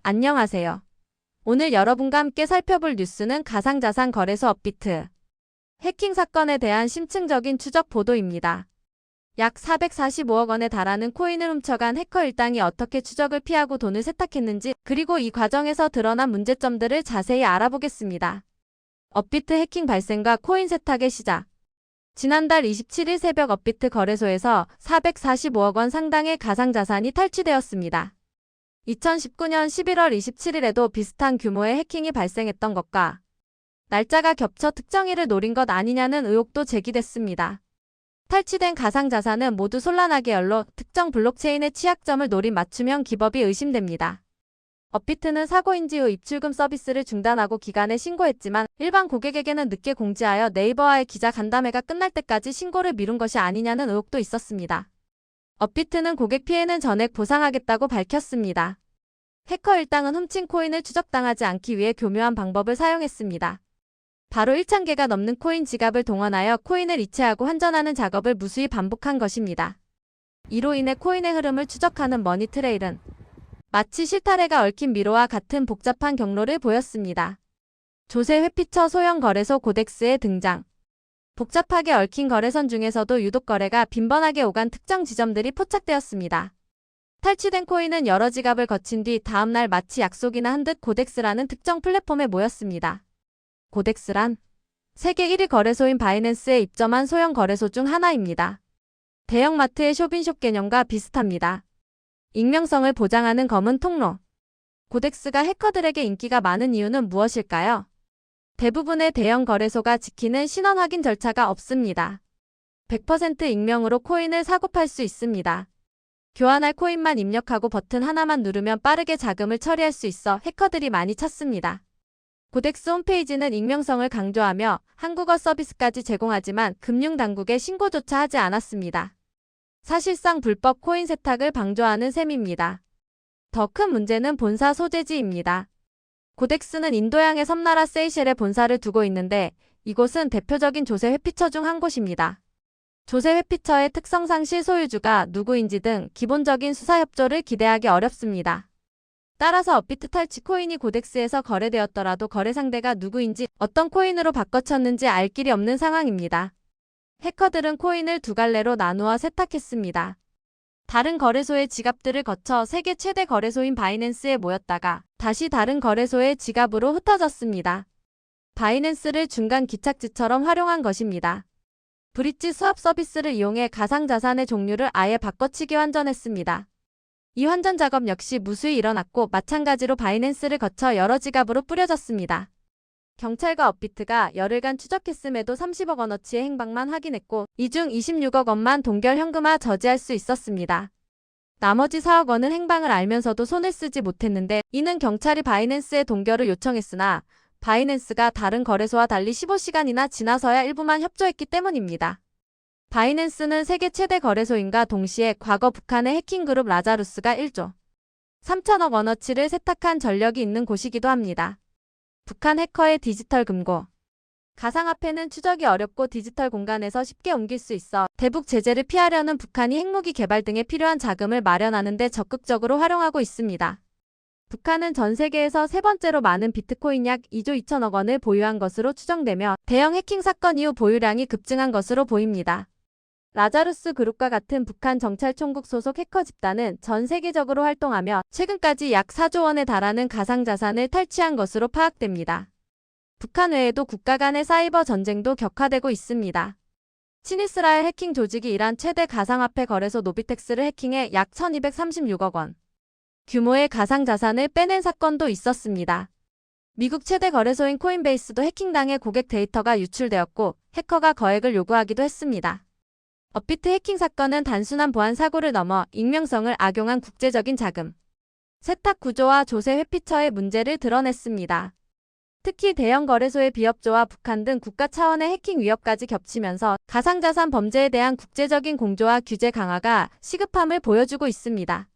안녕하세요. 오늘 여러분과 함께 살펴볼 뉴스는 가상자산 거래소 업비트 해킹 사건에 대한 심층적인 추적 보도입니다. 약 445억 원에 달하는 코인을 훔쳐간 해커 일당이 어떻게 추적을 피하고 돈을 세탁했는지, 그리고 이 과정에서 드러난 문제점들을 자세히 알아보겠습니다. 업비트 해킹 발생과 코인 세탁의 시작. 지난달 27일 새벽 업비트 거래소에서 445억 원 상당의 가상자산이 탈취되었습니다. 2019년 11월 27일에도 비슷한 규모의 해킹이 발생했던 것과 날짜가 겹쳐 특정일을 노린 것 아니냐는 의혹도 제기됐습니다. 탈취된 가상자산은 모두 손란하게 연로 특정 블록체인의 취약점을 노린 맞춤형 기법이 의심됩니다. 업비트는 사고 인지 후 입출금 서비스를 중단하고 기간에 신고했지만 일반 고객에게는 늦게 공지하여 네이버와의 기자 간담회가 끝날 때까지 신고를 미룬 것이 아니냐는 의혹도 있었습니다. 업비트는 고객 피해는 전액 보상하겠다고 밝혔습니다. 해커 일당은 훔친 코인을 추적당하지 않기 위해 교묘한 방법을 사용했습니다. 바로 1,000개가 넘는 코인 지갑을 동원하여 코인을 이체하고 환전하는 작업을 무수히 반복한 것입니다. 이로 인해 코인의 흐름을 추적하는 머니트레일은 마치 실타래가 얽힌 미로와 같은 복잡한 경로를 보였습니다. 조세 회피처 소형 거래소 고덱스의 등장. 복잡하게 얽힌 거래선 중에서도 유독 거래가 빈번하게 오간 특정 지점들이 포착되었습니다. 탈취된 코인은 여러 지갑을 거친 뒤 다음날 마치 약속이나 한 듯 고덱스라는 특정 플랫폼에 모였습니다. 고덱스란 세계 1위 거래소인 바이낸스에 입점한 소형 거래소 중 하나입니다. 대형마트의 쇼핑숍 개념과 비슷합니다. 익명성을 보장하는 검은 통로. 고덱스가 해커들에게 인기가 많은 이유는 무엇일까요? 대부분의 대형 거래소가 지키는 신원 확인 절차가 없습니다. 100% 익명으로 코인을 사고 팔 수 있습니다. 교환할 코인만 입력하고 버튼 하나만 누르면 빠르게 자금을 처리할 수 있어 해커들이 많이 찾습니다. 고덱스 홈페이지는 익명성을 강조하며 한국어 서비스까지 제공하지만 금융당국에 신고조차 하지 않았습니다. 사실상 불법 코인 세탁을 방조하는 셈입니다. 더 큰 문제는 본사 소재지입니다. 고덱스는 인도양의 섬나라 세이셸에 본사를 두고 있는데 이곳은 대표적인 조세 회피처 중 한 곳입니다. 조세 회피처의 특성상 실소유주가 누구인지 등 기본적인 수사 협조를 기대하기 어렵습니다. 따라서 업비트 탈취 코인이 고덱스에서 거래되었더라도 거래 상대가 누구인지 어떤 코인으로 바꿔쳤는지 알 길이 없는 상황입니다. 해커들은 코인을 두 갈래로 나누어 세탁했습니다. 다른 거래소의 지갑들을 거쳐 세계 최대 거래소인 바이낸스에 모였다가 다시 다른 거래소의 지갑으로 흩어졌습니다. 바이낸스를 중간 기착지처럼 활용한 것입니다. 브릿지 스왑 서비스를 이용해 가상자산의 종류를 아예 바꿔치기 환전했습니다. 이 환전 작업 역시 무수히 일어났고 마찬가지로 바이낸스를 거쳐 여러 지갑으로 뿌려졌습니다. 경찰과 업비트가 열흘간 추적했음에도 30억 원어치의 행방만 확인했고 이 중 26억 원만 동결 현금화 저지할 수 있었습니다. 나머지 4억 원은 행방을 알면서도 손을 쓰지 못했는데 이는 경찰이 바이낸스에 동결을 요청했으나 바이낸스가 다른 거래소와 달리 15시간이나 지나서야 일부만 협조했기 때문입니다. 바이낸스는 세계 최대 거래소인가 동시에 과거 북한의 해킹그룹 라자루스가 1조 3천억 원어치를 세탁한 전력이 있는 곳이기도 합니다. 북한 해커의 디지털 금고. 가상화폐는 추적이 어렵고 디지털 공간에서 쉽게 옮길 수 있어 대북 제재를 피하려는 북한이 핵무기 개발 등에 필요한 자금을 마련하는 데 적극적으로 활용하고 있습니다. 북한은 전 세계에서 세 번째로 많은 비트코인 약 2조 2천억 원을 보유한 것으로 추정되며 대형 해킹 사건 이후 보유량이 급증한 것으로 보입니다. 라자루스 그룹과 같은 북한 정찰총국 소속 해커 집단은 전 세계적으로 활동하며 최근까지 약 4조 원에 달하는 가상자산을 탈취한 것으로 파악됩니다. 북한 외에도 국가 간의 사이버 전쟁도 격화되고 있습니다. 친이스라엘 해킹 조직이 이란 최대 가상화폐 거래소 노비텍스를 해킹해 약 1,236억 원 규모의 가상자산을 빼낸 사건도 있었습니다. 미국 최대 거래소인 코인베이스도 해킹당해 고객 데이터가 유출되었고 해커가 거액을 요구하기도 했습니다. 업비트 해킹 사건은 단순한 보안 사고를 넘어 익명성을 악용한 국제적인 자금 세탁 구조와 조세 회피처의 문제를 드러냈습니다. 특히 대형 거래소의 비협조와 북한 등 국가 차원의 해킹 위협까지 겹치면서 가상자산 범죄에 대한 국제적인 공조와 규제 강화가 시급함을 보여주고 있습니다.